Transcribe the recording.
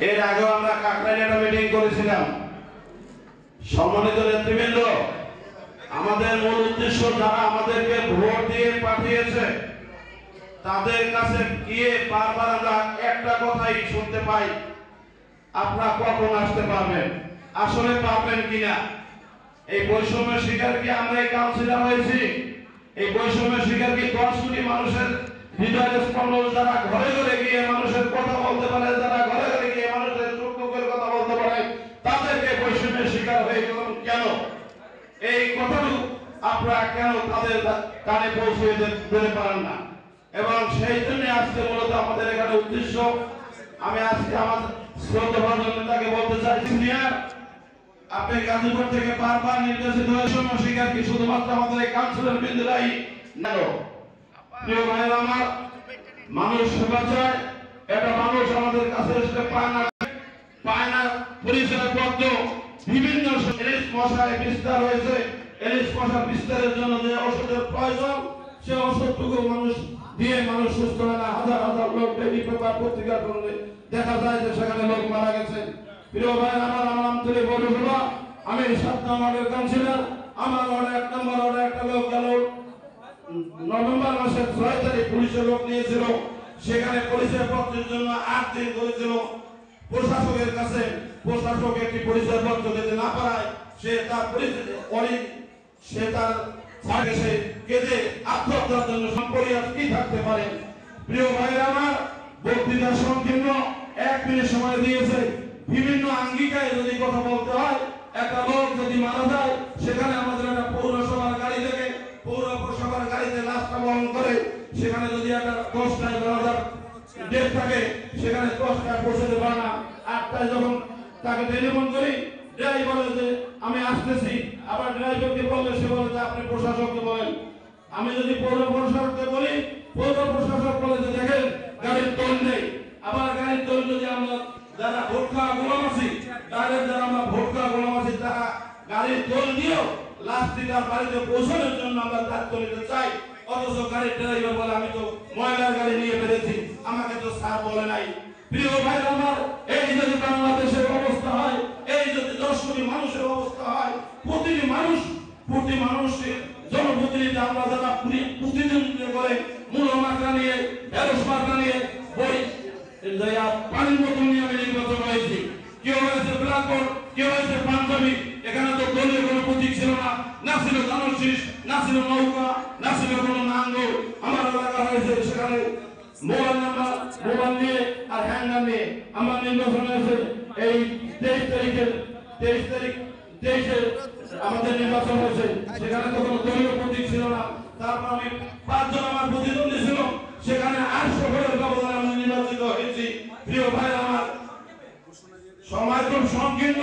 এর আগেও আমরা কাকরাইলে একটা মিটিং করেছিলাম। সম্মানিত নেতৃবৃন্দ, আমাদের মূল উদ্দেশ্য যারা আমাদেরকে ভোট দিয়ে পাঠিয়েছে তাদের কাছে গিয়ে বারবার আমরা একটা কথাই শুনতে পাই, আপনারা কখন আসতে পারবেন, আসলে পারবেন কিনা। এই বৈষম্যের শিকার কি আমরা এই কাউন্সিলর হয়েছি? এই বৈষম্যের শিকার কি 10 কোটি মানুষের হৃদয়ের স্পন্দন যারা ঘরে ঘরে গিয়ে মানুষের কথা বলতে পারে, যারা ঘরে ঘরে গিয়ে মানুষের সুখ দুঃখের কথা বলতে পারে, তাদেরকে বৈষম্যের শিকার হয়ে গেলাম কেন? এই কথাটুকু আপনারা কেন তাদের কানে পৌঁছে দিতে পারেন না? এবং সেই জন্য আজকে মূলত আমাদের এখানে উদ্দেশ্য, আমি আজকে আমার শ্রদ্ধাভাজন নেতাকে বলতে চাই, সিনিয়র আপনি গাজীপুর থেকে বারবার নির্দেশিত হয়ে শিকার কি শুধুমাত্র আমাদের এই কাউন্সিলর বৃন্দরাই না। প্রিয় ভাইরা আমার, মানুষ সেবা চায়, এটা মানুষ আমাদের কাছে এসে পায় না পরিচয় পত্র। বিভিন্ন এলিশ মশায় বিস্তার হয়েছে, এলিশ মশা বিস্তারের জন্য যে ওষুধের প্রয়োজন সে ওষুধটুকু মানুষ দিয়ে মানুষ সুস্থ হয় না। হাজার হাজার লোক ডেইলি পেপার পত্রিকা করলে দেখা যায় যে সেখানে লোক মারা গেছে। প্রিয় ভাই আমার, নাম তুলে পৌরসভা, আমি 7 নম্বরের কাউন্সিলর। আমার ওয়ার্ডে 1 নম্বর ওয়ার্ডে একটা লোক গেল নভেম্বর মাসের 6 তারিখ পুলিশের লোক নিয়েছিল, সেখানে পরিচয় পত্রের জন্য 8 দিন করেছিল প্রশাসকের কাছে। প্রশাসক একটি পরিচয় পত্র দিতে না পারায় সে তার সে কেঁদে আত্মহত্যার জন্য সম্পরিয়াস কি থাকতে পারে। প্রিয় ভাইরা আমার, বক্তৃতা সংকীর্ণ 1 মিনিট সময় দিয়েছে। বিভিন্ন আঙ্গিকায় যদি কথা বলতে হয়, একটা লোক যদি মারা যায় সেখানে আমাদের একটা পৌরসভার গাড়ি থেকে পৌরসভার গাড়িতে লাশটা বহন করে, সেখানে যদি একটা 10টায় 12,000 ডেট থাকে সেখানে 10টায় পৌঁছতে পারে না। 8টায় যখন তাকে টেলিফোন করি, ড্রাইভার বলে যে আমি আসতেছি, আবার ড্রাইভারকে বললে সে বলে যে আপনি প্রশাসককে বলেন। আমি যদি পৌর প্রশাসককে বলি, পৌর প্রশাসক বলে যে দেখেন গাড়ির টোল নেই। আবার গাড়ির টোল যদি আমরা যারা ভোট খাওয়া গোলাম আছি, তাদের যারা আমরা ভোট খাওয়া গোলাম আছি, তারা গাড়ির টোল দিয়েও লাস্টিকার বাড়িতে পৌঁছানোর জন্য আমরা দায়িত্ব নিতে চাই। অথচ গাড়ির ড্রাইভার বলে আমি তো ময়লার গাড়ি নিয়ে বেরিয়েছি, আমাকে তো স্যার বলে নাই। প্রিয় ভাই আমার, এই যদি বাংলাদেশের অবস্থা হয়, এই যদি 10 কোটি মানুষের অবস্থা হয়, প্রতি মানুষের জনপ্রতিনিধি আমরা যারা প্রতিনিধিত্ব করে মূল মাত্রা নিয়ে ঢেঁড়স মাত্রা নিয়ে বই পানির মতো নিয়ে আমি নির্বাচন হয়েছি। কেউ হয়েছে ব্ল্যাকবোর্ড, কেউ হয়েছে পাঞ্জাবি। এখানে তো দলীয় কোনো প্রতীক ছিল না ছিল ধানুশীষ, না ছিল নৌকা, না ছিল কোনো নাঙ্গল। আমার এলাকা হয়েছে সেখানে মোবাইল নাম্বার, মোবাইল নিয়ে আর হ্যান্ডার নিয়ে আমার নির্বাচন হয়েছে। এই 23 তারিখে আমাদের নির্বাচন হয়েছে, সেখানে তো কোনো দলীয় প্রতীক ছিল না। তারপর আমি 5 জন আমার প্রতিদ্বন্দ্বী ছিল, সেখানে 800 ভোটের ব্যবধানে আমি নির্বাচিত হয়েছি। প্রিয় ভাই আমার, সময় খুব সংকীর্ণ।